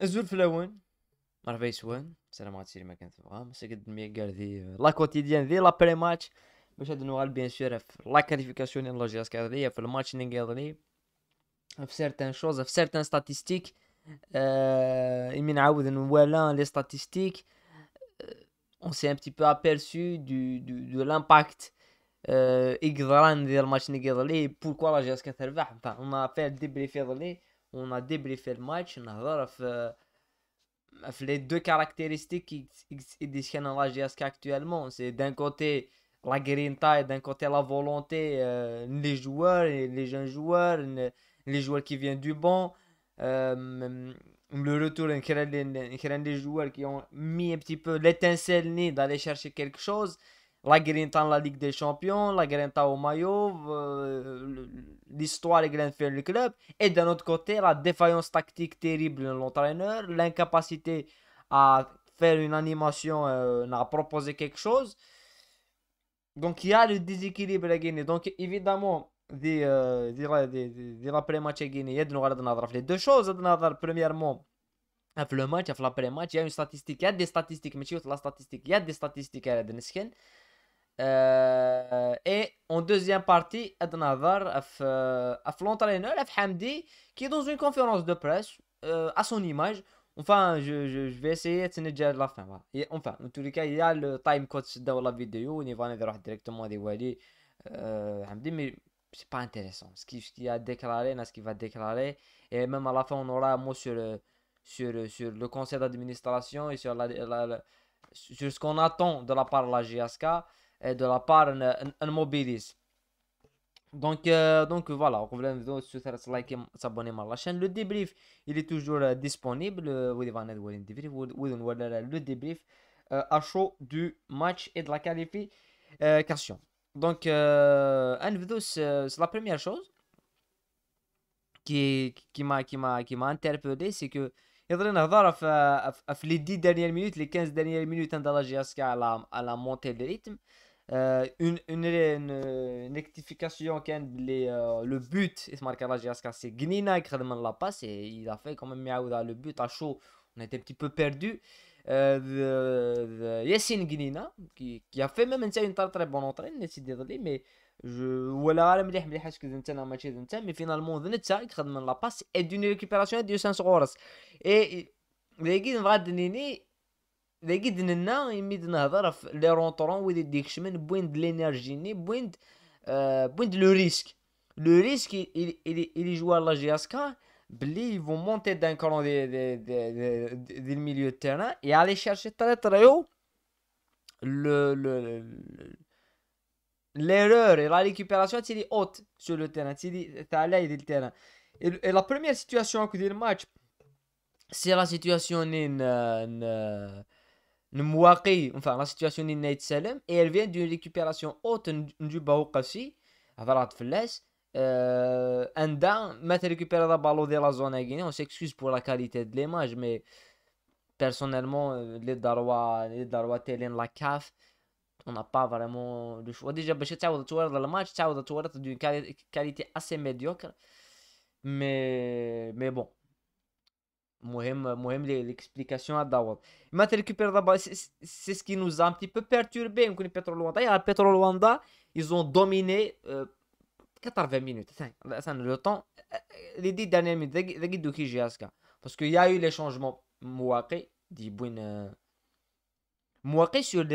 الزول في الاول مرحبا يسوان السلام عليكم ما كانت تبغى سي قد مي قال ذي لا كوتيديان ذي لا بري ماتش باش هاد نوغال بيان سور في لا كاليفيكاسيون ديال لا جي اس كادريه في الماتش نيغالي في سيرتان شوز في سيرتان ستاتيستيك يمي نعاود نوالا لي ستاتيستيك on s'est un petit peu aperçu de l'impact يقدران ديال الماتش نيغالي pourquoi la GS كتربح enfin on a fait le débriefé ضلي on a débriefé le match نهضر في les deux caractéristiques qui détiennent la GSK actuellement. C'est d'un côté la grinta et d'un côté la volonté, les joueurs, les jeunes joueurs, les joueurs qui viennent du banc. Le retour des joueurs qui ont mis un petit peu l'étincelle d'aller chercher quelque chose. La grinta en la Ligue des Champions, la grinta au maillot, l'histoire est grande fait le club. Et d'un autre côté, la défaillance tactique terrible de l'entraîneur, l'incapacité à faire une animation, à proposer quelque chose. Donc il y a le déséquilibre à Guinée. Donc évidemment, l'après-match à Guinée, il y a les deux choses. Premièrement, في le match, في l'après-match, il y a une statistique, il y a des statistiques, mais la statistique, il y a des statistiques à la et en deuxième partie, Adnazar a l'entraîneur, Hamdi, qui est dans une conférence de presse à son image. Enfin, je vais essayer de se dire la fin. Voilà. Et enfin, en tous les cas, il y a le time code dans la vidéo. On y va directement à des Wali. Hamdi, mais c'est pas intéressant. Ce qu'il a déclaré, ce qu'il va déclarer. Et même à la fin, on aura un mot sur le conseil d'administration et sur, sur ce qu'on attend de la part de la GSK et de la part de Mobilis. Donc voilà, on vous souhaite de liker, s'abonner à la chaîne. Le débrief, il est toujours disponible. Le débrief à chaud du match et de la qualification. Donc, c'est la première chose qui m'a interpellé, c'est que يقدر نهضر في les 10 dernières minutes, les 15 dernières minutes de la GSK à la montée de rythme. Une rectification qui le but est marqué à la GSK, c'est Gnina qui a la passe et il a fait quand même le but à chaud. On était un petit peu perdu. Yassine Gnina qui a fait même une très bonne entrée, mais ولا مليح مليح اش كنت انا ماشي انت مي فينالمون ذنتها خدم لا باس اي دون ريكوبيراسيون ديال سانس غورس اي لقيت نغادنيني لقيت ننا يميد نهضر في لي رونطرون ويدي ديكش من بوين د لينيرجي بوين بوين لو ريسك il joue à la GSK ils vont monter d'un cran du milieu de terrain et aller chercher très haut le l'erreur et la récupération c'est haute sur le terrain, c'est à l'aide du terrain. Et la première situation que du match, c'est la situation Mouaki, enfin la situation de Nate Salem, et elle vient d'une récupération haute du Baoukassi, à Valat Fles. Un down, mettre récupérer la balle de la zone à Guinée, on s'excuse pour la qualité de l'image, mais personnellement, les Darwa Télén, la CAF, on n'a pas vraiment le choix. Déjà, باش تعاود تورط الماتش تعاود تورط d'une qualité assez médiocre. Mais bon. مهم l'explication à Daoud. ما récupère d'abord, c'est ce qui nous a un petit peu perturbé. On connaît Petro Luanda. Et à Petro Luanda, ils ont dominé 80 minutes. Le temps, les 10 dernières minutes, parce qu'il y a eu les changements. Mouaki, dit Mouaki sur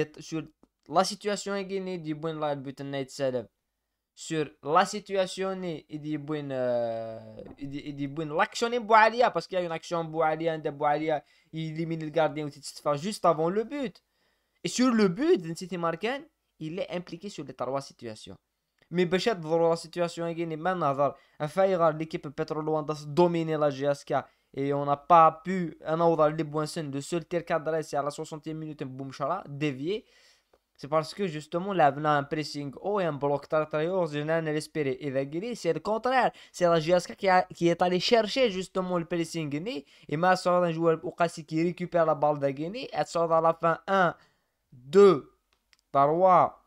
la situation est gagnée du bon là le but net sur la situation est du bon l'action est Boualia parce qu'il y a une action Boualia de Boualia il élimine le gardien juste avant le but et sur le but d'Ncity Marcan il est impliqué sur les trois situations mais Béchet dans la situation est gagnée maintenant à faire l'équipe Petro Luanda dominer la GSK et on n'a pas pu en les bons sens de seul tir cadré à la 60e minute Boumchara dévié. C'est parce que justement, là, on a un pressing haut et un bloc très haut, je n'en ai espéré. Et c'est le contraire. C'est la GSK qui est allé chercher justement le pressing Guinée. Et ma sort un joueur Okassi qui récupère la balle de Guinée. Elle sort à la fin 1, 2, 3,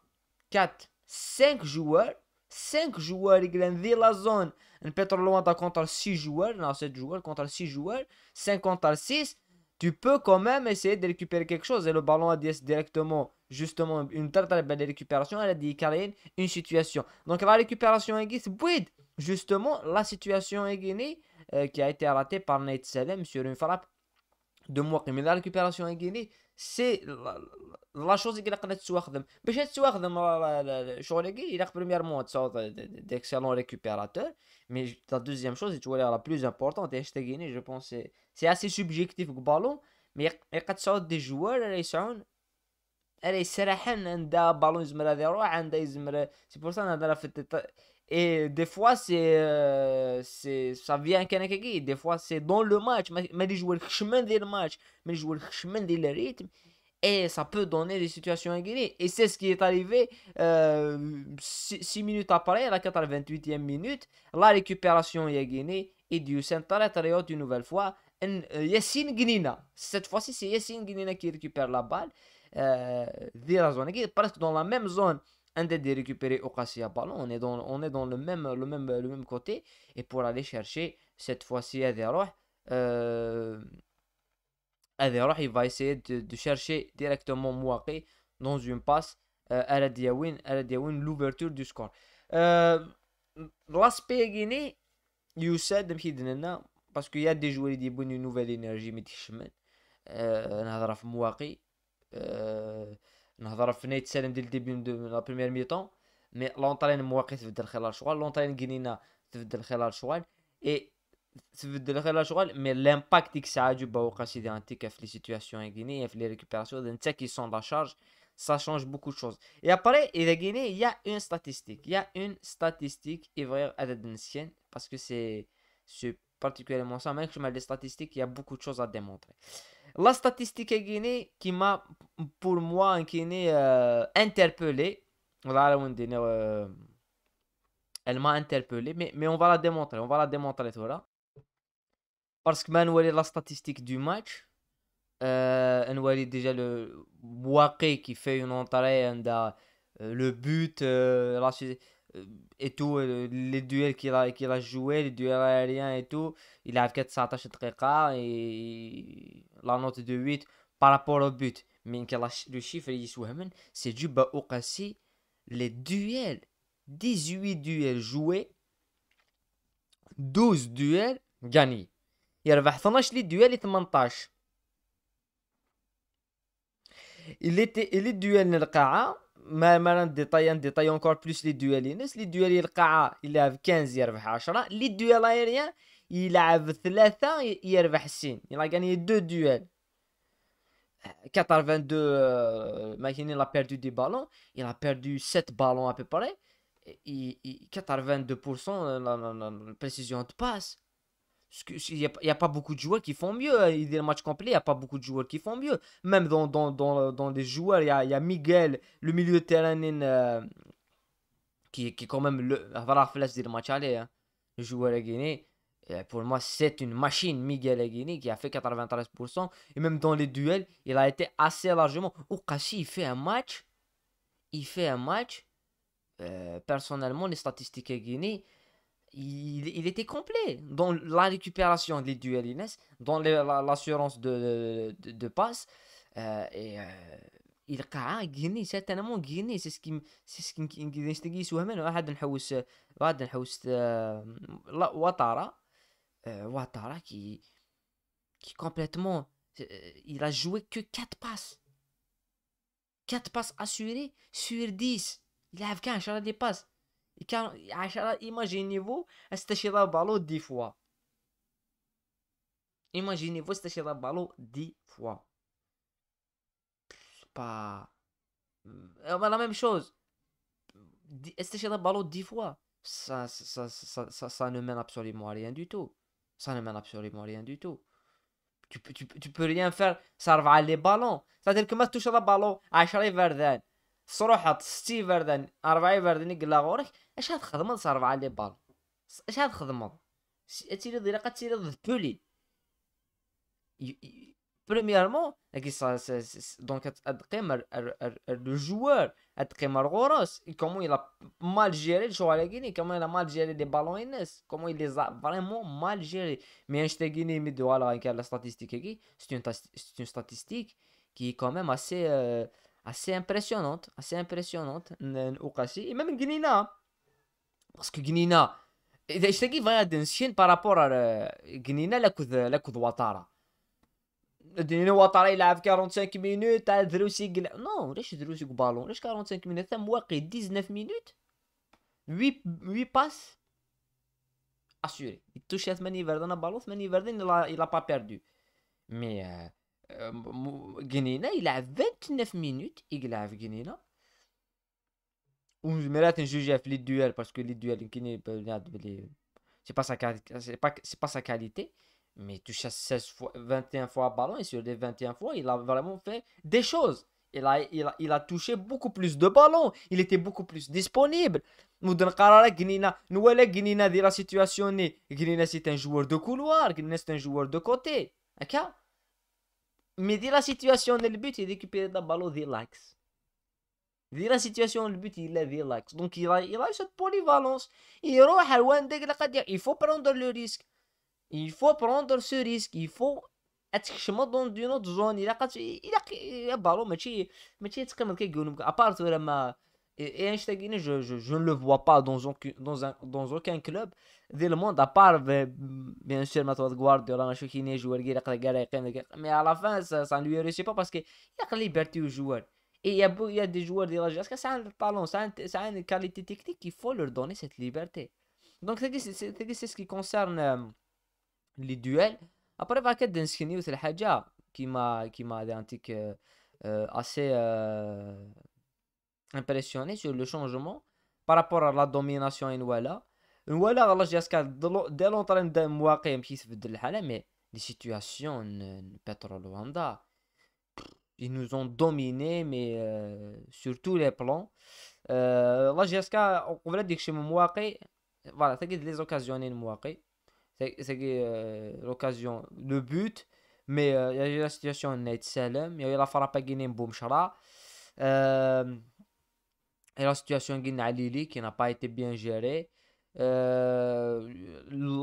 4, 5 joueurs. 5 joueurs dans la zone. Un pétrole contre 6 joueurs, non 7 joueurs contre 6 joueurs, 5 contre 6. Tu peux quand même essayer de récupérer quelque chose. Et le ballon a dit directement, justement, une très très belle récupération. Elle a dit créer une situation. Donc la récupération est guidée. Justement, la situation est guidée qui a été ratée par Nate Salem sur une frappe de Mouaki. Mais la récupération est guidée. C'est la chose qui a تستخدم باش تستخدم شغل il a premièrement d'excellents récupérateurs, mais la deuxième chose tu vois la plus importante et je pense c'est assez subjectif le ballon, mais il تصعد des joueurs اللي يسعون اللي يسرحن عندها بالون يزمر هذا يروح عندها يزمر c'est pour ça هذا في et des fois c'est ça vient كان des fois c'est dans le match ما les joueurs خشمن ديال الماتش mais les joueurs خشمن ديال الريتم et ça peut donner des situations aiguisées. Et c'est ce qui est arrivé 6 minutes après, à la 88e minute. La récupération est gagnée. Et du centre une nouvelle fois. Yassine Guinina. Cette fois-ci, c'est Yassine Guinina qui récupère la balle. La zone presque dans la même zone. Un de récupérer Okassia ballon. On est dans le même côté. Et pour aller chercher, cette fois-ci, Aderoh. Il va essayer de chercher directement Mouaki dans une passe à la Diawin, l'ouverture du score. L'aspect Guinée, Youssad parce qu'il y a des joueurs qui ont une nouvelle énergie, mais نهضر في Mouaki, نهضر في Nate Salem dès le début de la première mi-temps, mais l'entraîne Mouaki تبدل خلال شوال, l'entraîne Guinina تبدل خلال شوال, et mais l'impact que ça a du Baouka identique les situations en Guinée et les récupérations de qui sont la charge, ça change beaucoup de choses. Et après, en Guinée, il y a une statistique. Il y a une statistique, et vrai, ancienne, parce que c'est particulièrement ça, même que je mets les statistiques, il y a beaucoup de choses à démontrer. La statistique en Guinée qui m'a, pour moi, en Guinée, interpellé, elle m'a interpellé, mais on va la démontrer, voilà. Parce que Manouali la statistique du match, Manouali déjà le Bouaké qui fait une entrée, le but, et tout, les duels qu'il a joué, les duels aériens et tout, il a 19 دقيقة et la note de 8 par rapport au but. Mais le chiffre c'est du Baoukassi, les duels, 18 duels joués, 12 duels gagnés. يربح 12 لي دويل 18 اللي دويل القاعه ما نديطاي encore plus لي دويل الناس لي دويل القاعه يلعب 15 يربح 10 لي دويل ايريان يلعب 3 يربح 60 il a gagné 2 duels 82 Makini il a perdu des ballons, il a perdu 7 ballons à peu près, 82% la précision de passe. Il n'y a pas beaucoup de joueurs qui font mieux. Il y a le match complet, il n'y a pas beaucoup de joueurs qui font mieux. Même dans les joueurs, il y a Miguel, le milieu de terrain, qui est quand même le match aller. Hein. Le joueur guinéen, pour moi, c'est une machine, Miguel Guinée, qui a fait 93%. Et même dans les duels, il a été assez largement. Okashi, il fait un match. Personnellement, les statistiques guinéennes. Il était complet dans la récupération des duels, dans l'assurance de passe. Il a gagné, certainement gagné. C'est ce qui me Ouattara qui complètement. Il a joué que 4 passes. 4 passes assurées sur 10. Il a fait des passes. Imaginez-vous استشهاد بالو 10 fois. Imaginez-vous استشهاد بالو 10 fois. C'est pas la même chose. استشهاد بالو 10 fois. Ça ne mène absolument à rien du tout. Ça ne mène absolument à rien du tout. Tu peux rien faire. Ça va les ballons. C'est-à-dire que ما تشوف بالو 10 فردان. صروحة 60 فردان 40 فردان يقلا غورك اش هتخدم صرف على لي بال اش هتخدم تيري ضيقه تيري بولي premièrement donc le joueur et comment il a mal géré le joueur à la Guinée, comment il a mal géré les ballons Inès, comment il les a vraiment mal gérés. Mais je t'ai Guinée mais voilà la statistique ici, c'est une statistique qui est quand même assez impressionnante, au Kassi et même Guinina, parce que Guinina إذا اشتكي فيها دنسين بارابور جنينة لكذ وطارة ديني وطارة يلعب 45 مينوت تاع دروسي نو ليش دروسي بالون ليش 45 مينوت ثم واقي 19 مينوت 8 باس assuré il touche 8 verdana بالون 8 verdin il a pas perdu mais جنينة يلعب 29 مينوت يلعب جنينة ومرات نجوجها في لي دويل باسكو لي دويل يمكن بنادم بلي c'est pas sa qualité, mais tu chasses 16 fois, 21 fois ballon et sur les 21 fois, il a vraiment fait des choses. Il a touché beaucoup plus de ballons, il était beaucoup plus disponible. Moudon Karara, Gnina, Nouela Gnina de la situation, Gnina c'est un joueur de couloir, Gnina c'est un joueur de côté. Ok? Mais de la situation, le but est de récupérer le ballon des l'axe. دي لا سيتياسيون البوت il a في لاكس دونك il a cette polyvalence يروح لوين ديك لقد il faut prendre le risque il faut prendre ce risque il faut اتكشمط دون اون اوت زون الى بالو ماشي تقمر كيقولوا ابارت لما et Einstein je ne le vois pas dans aucun club ديال الموند ابار bien sûr مثلا غوارديولا ماشي كاين جوار يقدر يقيم mais à la fin ça ne lui réussit pas parce que il a la liberté au joueur. Et il y a des joueurs de la GSK, ça a un talent, ça a une qualité technique, il faut leur donner cette liberté. Donc c'est ce qui concerne les duels. Après, il y a des skins ou الحاجة qui m'a assez impressionné sur le changement par rapport à la domination Nwala. Nwala la GSK dès longtemps نبدا مواقع مشي يتبدل الحالة mais les situations pétrole Wanda ils nous ont dominé mais sur tous les plans. La GSK قبل ديك شي مواقع voilà تلقى les occasions مواقع c'est l'occasion le but mais il y a eu la situation Nate Salem il y a eu la frappe à Guinée Boumchara et la situation Guinée Alili qui n'a pas été bien gérée.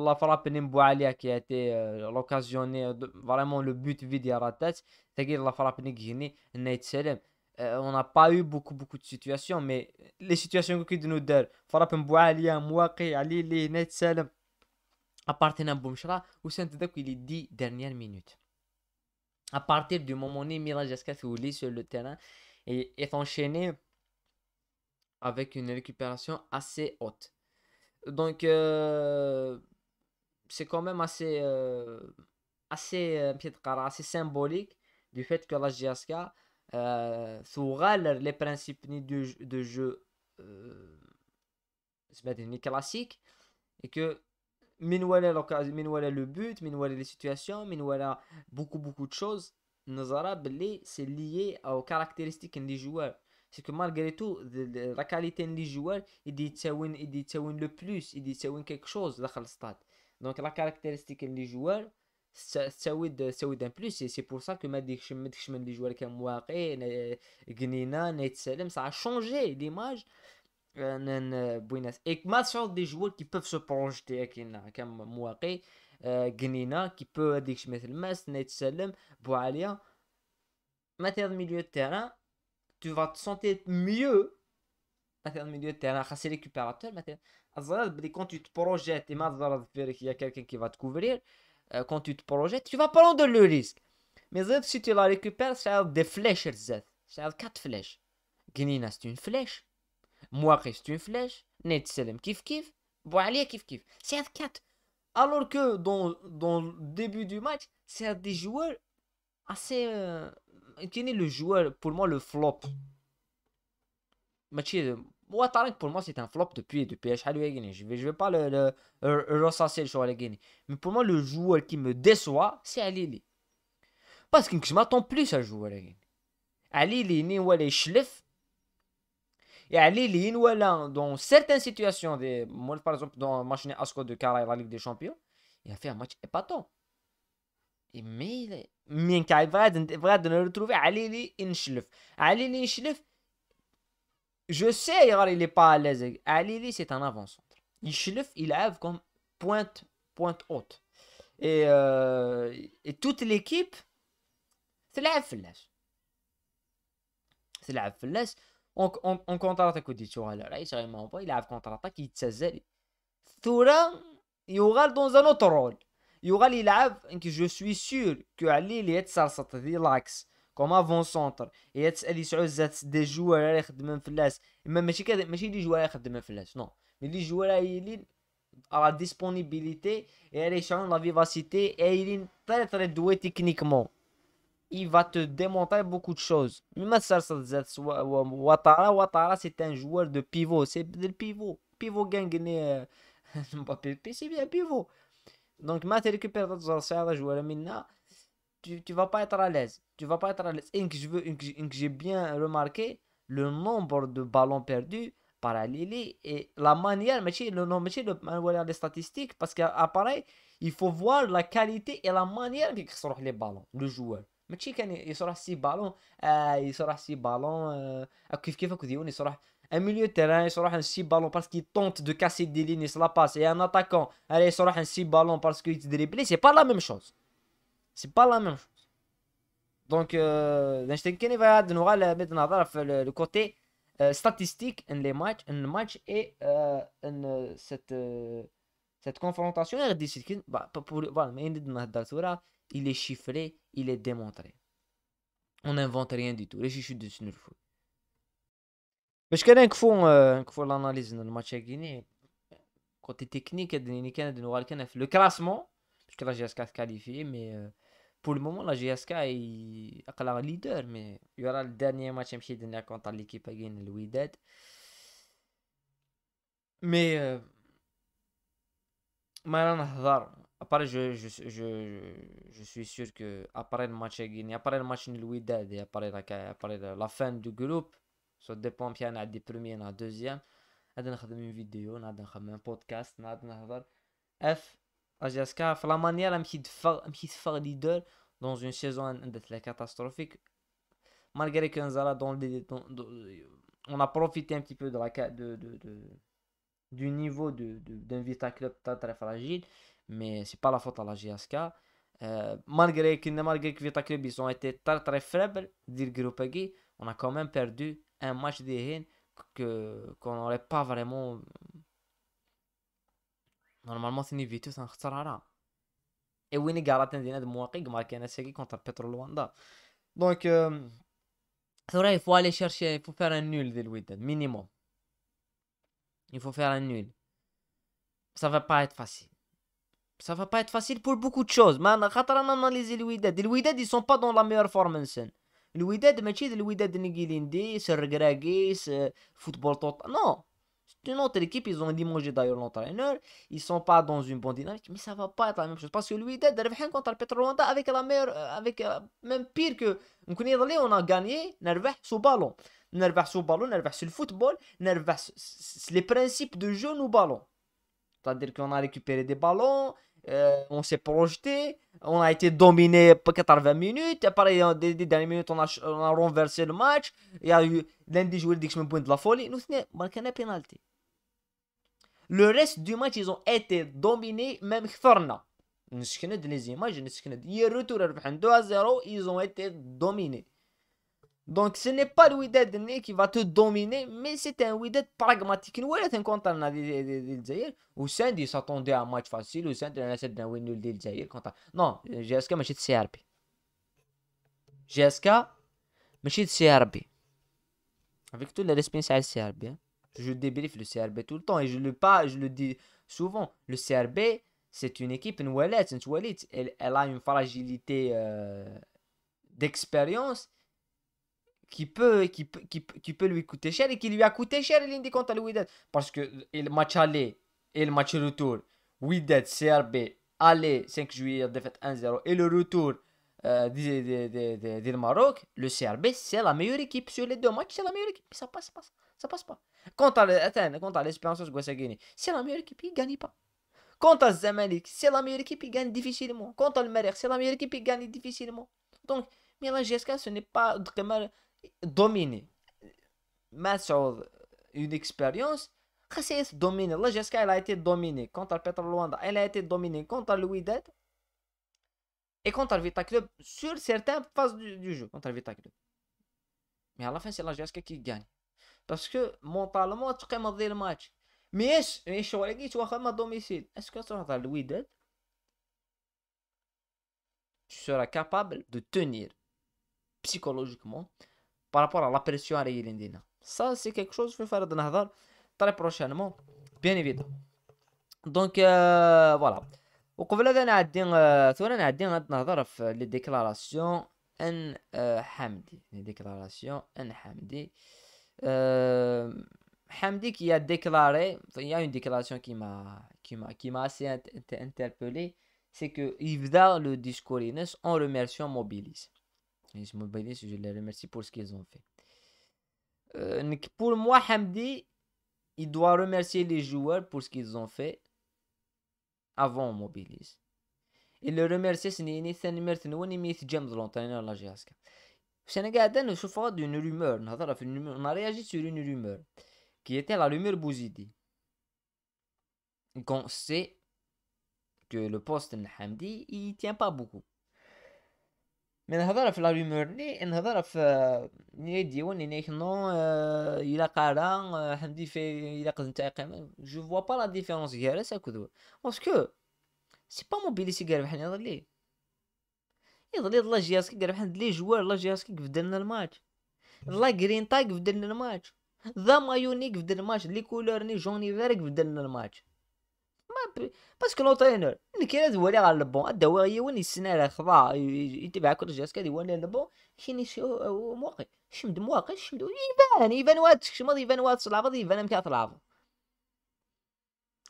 La frappe Nimboualia qui a été l'occasionnée vraiment le but vide à la tête c'est-à-dire la frappe Guinée Nate Salem. On n'a pas eu beaucoup de situations mais les situations qui nous donnent frappe Nimboualia Mouaki Alili Nate Salem appartenant à Boumchara ou c'est les 10 dernières minutes. À partir du moment où Mila Jaska sur le terrain et est enchaîné avec une récupération assez haute. Donc c'est quand même assez symbolique du fait que la GSK sous les principes de jeu classiques et que Minwala le but, Minwala les situations, Minwala beaucoup de choses. Nazara c'est lié aux caractéristiques des joueurs. C'est que malgré tout, la qualité des joueurs, il dit le plus, il dit quelque chose dans le stade. Donc la caractéristique des joueurs, c'est un plus. Et c'est pour ça que les joueurs comme Mouaké, Gnina, Nate Salem, ça a changé l'image. Et mal des joueurs qui peuvent se projeter comme Mouaké, Gnina, qui peut dire que مثل Mas, Nate Salem, Boualia, matière de milieu de terrain, tu vas te sentir mieux. Matière de milieu de terrain, c'est récupérateur. Quand tu te projettes, et il y a quelqu'un qui va te couvrir, quand tu te projettes, tu vas prendre le risque. Mais si tu la récupères, c'est des flèches. C'est 4 flèches. Gnina, c'est une flèche. Mouaké, c'est une flèche. Nate Salem, kif. Boualia, kif. C'est 4. Alors que dans le début du match, c'est des joueurs assez. Quel est le joueur, pour moi, le flop? Ouattara, pour moi, c'est un flop depuis je vais pas le ressasser sur la Guinée. Mais pour moi, le joueur qui me déçoit, c'est Alili. Parce que je m'attends plus à jouer à la Guinée. Alili, ni wala chlef. Et Alili, ni wala dans certaines situations, moi par exemple, dans le match Asco de Cara et la Ligue des Champions, il a fait un match épatant. مين كاي بغاد نروتروفي علي ينشلف علي ينشلف. Je sais, il est pas à l'aise. Alili, c'est un avant-centre. Il lève comme pointe haute. Et toute l'équipe, تلعب فلاس. تلعب فلاس. On contre-attaque وديتو على رئيس غير ما هو يلعب contre-attaque يتسزل. ثورة يوغال dans un autre rôle. يوغال يلعب انك je suis sûr que علي يتسلسط ذي لاكس كوم افون-سونتر يتسال يسعو زات دي جوار اللي يخدمون فلاس. اما ماشي كذا ماشي لي جوار يخدمون فلاس نو مي لي جوار يلين على ديسپونيبيليتي et elle est la vivacité et il est très très doué techniquement. Il va te démontrer beaucoup de choses. Même Ouattara, c'est un joueur de pivot. C'est le pivot. Pivot gagné. Mbappé, c'est bien pivot. Donc, ma tu récupères d'autres joueurs maintenant. Tu vas pas être à l'aise. Tu vas pas être à l'aise. Et que j'ai bien remarqué le nombre de ballons perdus par Alili et la manière, le nombre, les statistiques, parce qu'après, il faut voir la qualité et la manière qu'il sort les ballons, le joueur. ماشي كان يصرح سي بالون يصرح سي بالون كيف كديون يصرح un milieu de terrain يصرح un 6 ballons parce qu'il tente de casser des lignes sur la passe et un attaquant allez يصرح un 6 ballons parce qu'il te dribble, c'est pas la même chose. C'est pas la même chose. Donc Einstein كان يبغى نغال بيت نظر في le côté statistique en les matchs un match et en cette confrontation voilà mais il est chiffré, il est démontré. On n'invente rien du tout. Les chichus de Snurfou. باش كان نكفو l'analyse de match Guinée côté technique كان نوال كان في le classement parce que la GSK est qualifiée mais pour le moment la GSK est اقلا leader mais il y aura le dernier match مشي درنا contre l'équipe Guinée le Wydad mais ما رانا نهضر. Après, je suis sûr que après le match Guinée, après le match nul Wydad et après la fin du groupe, ça dépend bien à des premiers et à deuxième. On va faire une vidéo, on va faire un podcast, on va faire F. AGSK, la manière de faire leader dans une saison catastrophique. Malgré qu'on on a profité un petit peu du niveau d'un Vita Club très fragile. Mais c'est pas la faute à la GSK. Malgré que Vita Club ils ont été très très faibles du groupe G, on a quand même perdu un match de haine qu'on n'aurait pas vraiment. Normalement c'est une vitesse en خسارة. Et Winnie Garat دينا de Mouaqiq marqué un essai contre Petro Luanda. Donc il faut aller chercher, il faut faire un nul de Wydad minimum. Il faut faire un nul. Ça va pas être facile. Ça va pas être facile pour beaucoup de choses. Mais خاطر انا analyser le Wydad ils sont pas dans la meilleure forme نسن. Le Wydad ماشي le Wydad نيغيليندي سرقراقيس football total. Non. C'est une autre équipe, ils ont limogé d'ailleurs l'entraîneur, ils sont pas dans une bonne dynamique, mais ça va pas être la même chose parce que le Wydad ربحين contre le Petro Luanda avec la meilleure avec même pire que on a gagné نربح sous ballon. نربح sous ballon, نربح sur le football, نربح les principes de jeu nous ballon. C'est-à-dire qu'on a récupéré des ballons, on s'est projeté, on a été dominé pour 80 minutes, après des dernières minutes on a renversé le match, il y a eu l'un des joueurs qui me pointe de la folie, nous marqué un penalty. Le reste du match ils ont été dominés, même Khfarna. نسكنت les images, نسكنت يرتو ربحان 2-0, ils ont été dominés. Donc ce n'est pas le Wydad qui va te dominer, mais c'est un Wydad pragmatique. Nous allons contre un Zaïre. Ou Sandy s'attendait à un match facile, ou Sandy a essayé d'un win nul de Zaïre. Non, GSK ماشي CRB. GSK ماشي CRB. Avec tout le respect à CRB. Je débriefe le CRB tout le temps et je le dis souvent. Le CRB, c'est une équipe, elle a une fragilité d'expérience qui peut lui coûter cher et qui lui a coûté cher l'Indy contre le Wydad. Parce que le match aller et le match retour, Wydad, CRB, aller 5 juillet, défaite 1-0 et le retour du Maroc, le CRB c'est la meilleure équipe sur les deux matchs, c'est la meilleure équipe, ça passe pas. Quant à l'Espérance de Guassagini, c'est la meilleure équipe, il gagne pas. Contre Zamalek, c'est la meilleure équipe, il gagne difficilement. Contre le Merreikh, c'est la meilleure équipe, il gagne difficilement. Donc, mais la GSK, ce n'est pas vraiment dominé. Massoud, une expérience, c'est dominé. La GSK, elle a été dominée contre le Petro Luanda, elle a été dominée contre le Wydad et contre le Vita Club sur certaines phases du jeu. Contre le Vita Club. Mais à la fin, c'est la GSK qui gagne. Parce que mentalement, tu peux le match. Mais est-ce que tu vas à domicile? Est-ce que tu vas le Wydad? Tu seras capable de tenir psychologiquement par rapport à la pression à Rayelindina. Ça, c'est quelque chose que je vais faire de Nahadar très prochainement, bien évidemment. Donc, voilà. وقبل هذا نعدي نهضر في لي ديكلاراسيون ان حمدي لي ديكلاراسيون ان حمدي Hamdi qui a déclaré, il y a une déclaration qui m'a assez interpellé, c'est que il a le discours en remerciant Mobilis. Mobilis, je les remercie pour ce qu'ils ont fait. Pour moi, Hamdi, il doit remercier les joueurs pour ce qu'ils ont fait avant Mobilis. Et le remercier, c'est ثاني مرة ميت جيمس l'entraîneur de la GSK. انا قاعد نشوفها d'une rumeur نهضر في une rumeur, on a réagi sur une rumeur qui était la rumeur Bouzidi. On sait que le poste de Hamdi, il tient pas beaucoup. Mais نهضر في la rumeur نهضر في ديوان non il a قارا Hamdi fait il a قد انتقام. Je vois pas la différence جالس هكذا parce que c'est pas Mobilis qui قال بحال يهضر ليه يضل الله جياسكي قال بحال لي جوار الله جياسكي كيف درنا الماتش الله جرين تاي كيف درنا الماتش ذا مايوني كيف درنا الماتش لي كولورني جوني فير كيف درنا الماتش ما باسكو لوطرينور كاين هو اللي على البون هذا هو وين يسنى على خضاع يتبع كل جهاز كذا هو اللي البون كاين شي موقع شمد مواقع شمد يبان وات شمد يبان وات صلابه يبان مكا طلعوا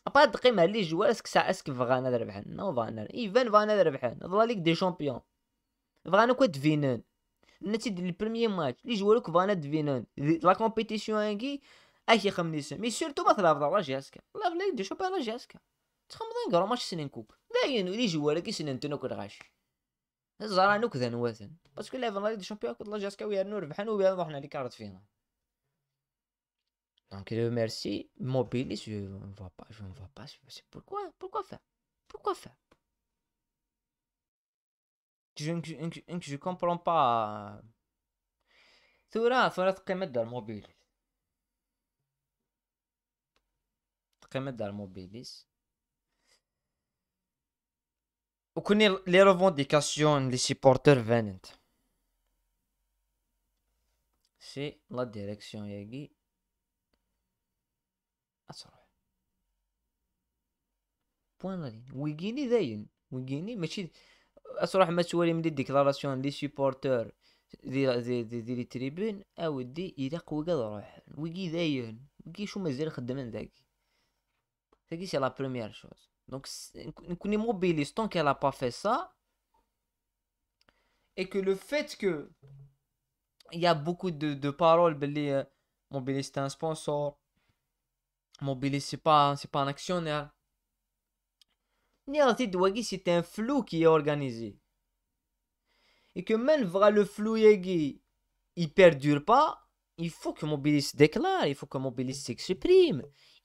ابا القيمه اللي جوا اسك فغانا ربحان نو فانا ايفان فانا ربحان ضل ليك دي شامبيون فغانا كو دفينان نتي ديال البريمير ماتش اللي جوا لك فانا دفينان لا كومبيتيسيون هاكي اكي خمنيسن مي سورتو ما طلع لا جاسكا لا بلا دي شوبا لا جاسكا تخمضين كرا ماتش سنين كوك داين اللي جوا لك سنين تنوك الغاش زرا نوك ذا نوازن باسكو لا فانا دي شامبيون كو لا جاسكا ويا نور ربحان ويا روحنا لي كارت فينا. Donc merci Mobilis, je ne vois pas, c'est pourquoi faire? Pourquoi faire? Je comprends pas. ثورة قيمة دار موبيليس قيمة دار موبيليس وكوني لي ريفونديكاسيون لي سيبورتور فانت سي لا ديريكسيون ياكي أصرح بوان لا لين ويجيني داين ويجيني ماشي أصرح ما تولي من دي ديكلاراسيون لي سيبورتور دي لي تريبون اودي الى قوي قاد روح ويجي داين ويجي شو مازال خدامين ذاكي سي لا بروميير شوز دونك نكوني موبيليس طون qu'elle a pas fait ça et que le fait que il y a beaucoup de paroles belli Mobilis c'est un sponsor Mobilis c'est pas un actionnaire Niati Douagi c'est un flou qui est organisé et que même vrai le flou yegi il perdure pas il faut que Mobilis déclare il faut que Mobilis s'exprime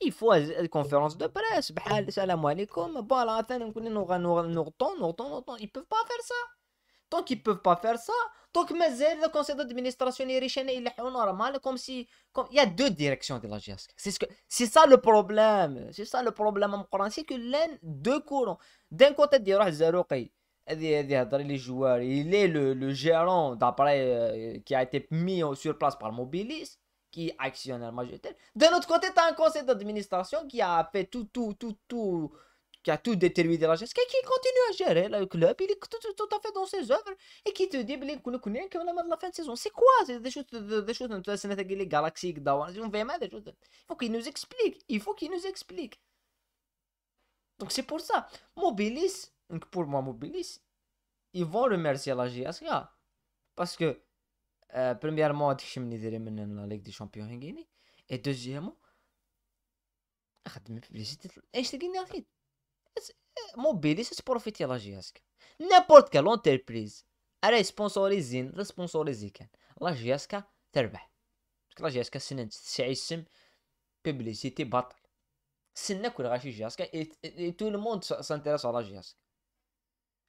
il faut une conférence de presse بحال السلام عليكم فوالا ثاني نكون نغطون ils peuvent pas faire ça. Tant qu'ils peuvent pas faire ça, tant que مازال le conseil d'administration يريشنا يلحقوا normal comme si il y a deux directions de la GSK. C'est ça le problème. C'est ça le problème مقران c'est que l'un deux courants. D'un côté دي يروح الزاروقي هذه هضر لي joueurs, il est le gérant d'après qui a été mis sur place par Mobilis qui est actionnaire majoritaire. D'un autre côté, tu as un conseil d'administration qui a fait tout qui a tout détruit de la GSK, qui continue à gérer le club, il est tout à fait dans ses œuvres, et qui te dit, que la fin de saison, c'est quoi? C'est des choses, les galaxies, il faut qu'il nous explique, Donc c'est pour ça, Mobilis, pour moi Mobilis, ils vont remercier la GSK, parce que, premièrement, la Ligue des Champions, et deuxièmement, خدم publicité, ايش تلقيني اكيد Mobilis تبروفيتي لا جياسكا نيمبورت كال اونتربريز راهي سبونسوريزين لا سبونسوريزي كان لا جياسكا تربح لا جياسكا سنن تسعي السم بيبليسيتي باطل سنة كل غاشي جياسكا اي تو لو موند سانتيريس على جياسكا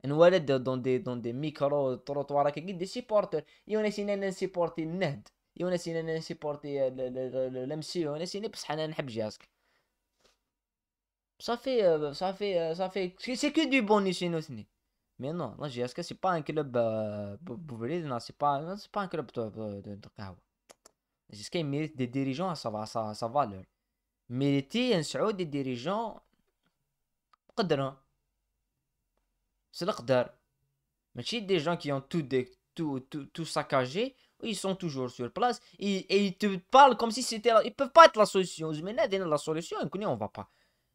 نولد دون دي ميكرو تروطوار هكا دي سيبورتر يونا سينا نسيبورتي النهد يونا سينا نسيبورتي الامسي يونا سينا بصح انا نحب جياسكا ça fait c'est que du bon ici nous. Mais non, la GSK c'est pas un club bourré, non, c'est pas un club de قهوة. La GSK il mérite des dirigeants à sa valeur. Mériter un Saoud des dirigeants قدرهم. C'est القدر. ماشي des gens qui ont tout saccagé, ils sont toujours sur place et ils te parlent comme si c'était ils peuvent pas être la solution. Mais la solution, on va pas.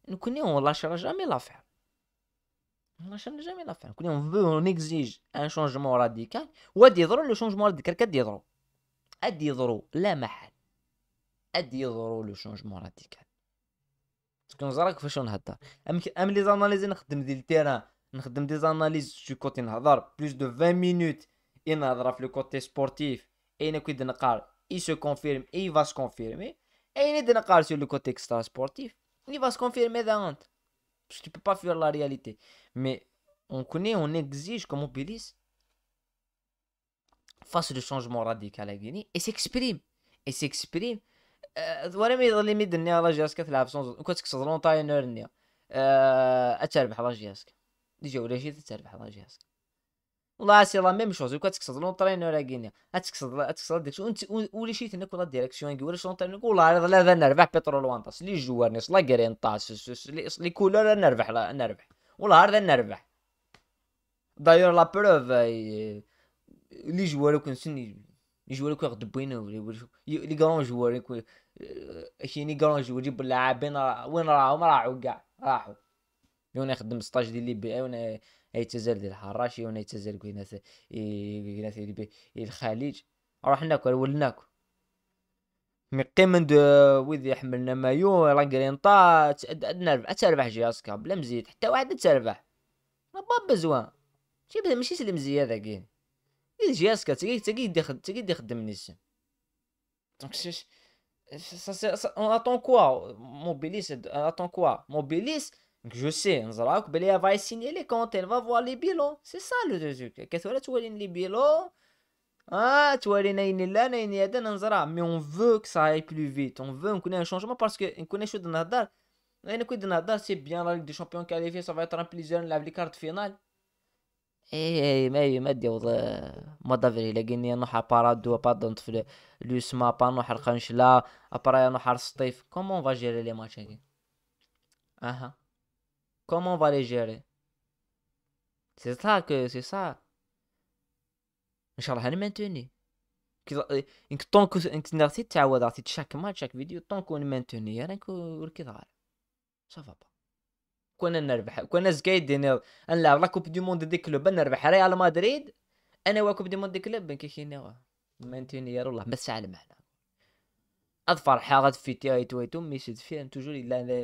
On lâchera jamais l'affaire. On lâchera jamais l'affaire. On exige un changement radical. Ou le changement radical. قد يضروا لا محل. قد يضروا le changement radical. راك فاش نهضر. ام لي زاناليز نخدم ديال التيران. نخدم دي زاناليز جو كوتي نهضر بلوس دو 20 minutes. نهضر في لو كوتي سبورتيف. اين كيد نقار. Il se confirme et il va se confirmer. Et il نقار sur le côté extra sportif. Il va se confirmer dans parce que tu peux pas fuir la réalité. Mais on connaît, on exige comme Mobilis fasse le changement radical à Guinée et s'exprime. Et s'exprime. Voilà, mais dans les médias, il y a la GSK في l'absence. كنت كسر لون تاينر النيا. أتربح على GSK. ديجا ولا شيء تتربح على GSK. والله سي لا ميم شوز كنت تكسر لون تاينر غينيا. أتكسر ديك ولا شيء تنك ولا ديريكسيون ولا شلون تاينر والله لا نربح بترول وانطاس لي جوارنيس لا غرينطاس لي كولور نربح لا نربح والله هذا نربح. دايور لا بروف لي جوار كنسني لي جوار كيغدبينو لي كرون جوار شيني كرون جوار جيب اللاعبين وين راهم راحوا كاع راحوا يونا يخدم ستاج ديال لي بي ونا يتزال ديال الحراشي ونا يتزال كوينات الخليج راح ناكل ولا ناكل مي قيمن دو ويدي يحملنا مايو لا غرينطا تربح جياسكا بلا مزيد حتى واحد تربح ما بزوان ماشي سلم زياده كاين جياسكا تقيد يخدم نيسان دونك on attend quoi Mobilis attend quoi Mobilis je sais نزراك بلي va signer les comptes elle va voir les bilans c'est ça le truc كثورة تورين لي بيلو توري ناين لا ناين هذا نزرع mais on veut que ça aille plus vite on veut نكون un changement parce que نكون شو نهضر انا كنت نهضر c'est bien la Ligue des Champions qualifiée ça va être un plaisir نلعب لي كارت فينال ما ديو ما دافري لكني نروح بارادو بادونت في لوسما با نروح الخنشلا ابرا نروح السطيف كومون فا جيري لي ماتش هكي كومون فا لي جيري سي سا ان شاء الله هنمانتوني انك طونك انك نغتي تعاود عطي شاك ماتش شاك فيديو طونك ونمانتوني رانك وركي ظهر صافا با كنا نربح كنا زكايدين نلعب لا كوب دي موند دي كلوب نربح ريال مدريد انا واكوب دي موند دي كلوب كيشيني مانتوني يا الله بس على معنا اظفر حاجه في تي تو مي سيد فين توجور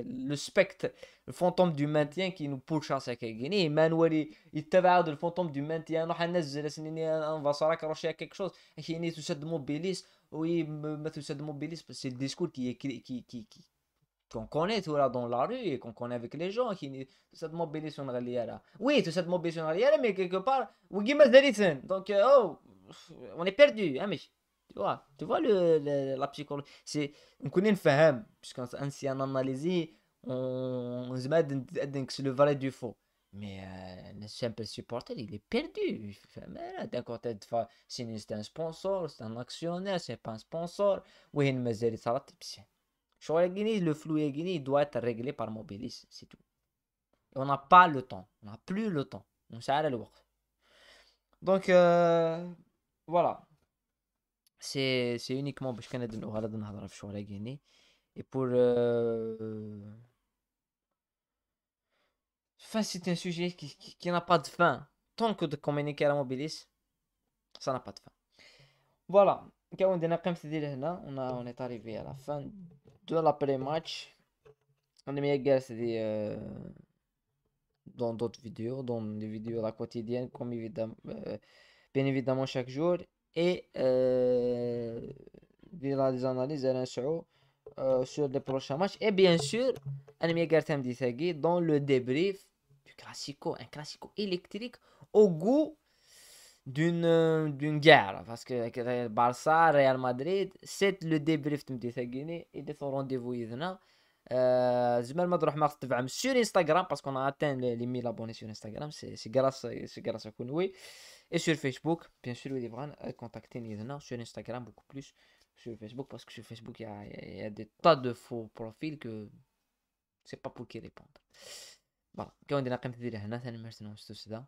لو سبيكت الفونتوم دو مانتيان كي نو بوش هكا كايني مانولي يتبعوا الفونتوم دو مانتيان نروح ننزل سنيني انفاسراك روشي كيك شوز كايني تسد موبيليس وي ما تسد موبيليس سي الديسكور كي qu'on connaît tout là dans la rue et qu'on connaît avec les gens qui cette mobilisation réelle oui toute cette mobilisation réelle mais quelque part oui donc on est perdu hein mais tu vois la psychologie c'est on connaît une femme puisqu'on si on analyse on se met c'est le vrai du faux mais le simple supporter il est perdu d'un côté c'est un sponsor c'est un actionnaire c'est pas un sponsor oui une mesure ça va le flou doit être réglé par Mobilis, c'est tout. Et on n'a pas le temps, on n'a plus le temps. On s'arrête le work. Donc voilà. C'est uniquement parce qu'on a de et pour enfin c'est un sujet qui n'a pas de fin. Tant que de communiquer à Mobilis, ça n'a pas de fin. Voilà. On est arrivé à la fin de l'après-match. On est mis à dans d'autres vidéos, dans des vidéos la quotidienne, comme évidemment, bien évidemment chaque jour. Et des analyses à l'instant sur les prochains matchs. Et bien sûr, Anime Gartem Disagi dans le débrief du Classico, un Classico électrique au goût d'une guerre. Parce que Barça, Real Madrid, c'est le débrief de Mdithagini. Il est au rendez-vous. زعما ما تروح ما تتبعهم sur Instagram parce qu'on a atteint les 1000 abonnés sur Instagram, c'est grâce à Kunwi, et sur Facebook bien sûr il devra contacter Nidna sur Instagram beaucoup plus sur Facebook parce que sur Facebook il y a des tas de faux profils que c'est pas pour qui répondre. Voilà كون دينا قيمة ديالي هنا ثاني مرسنا مستوى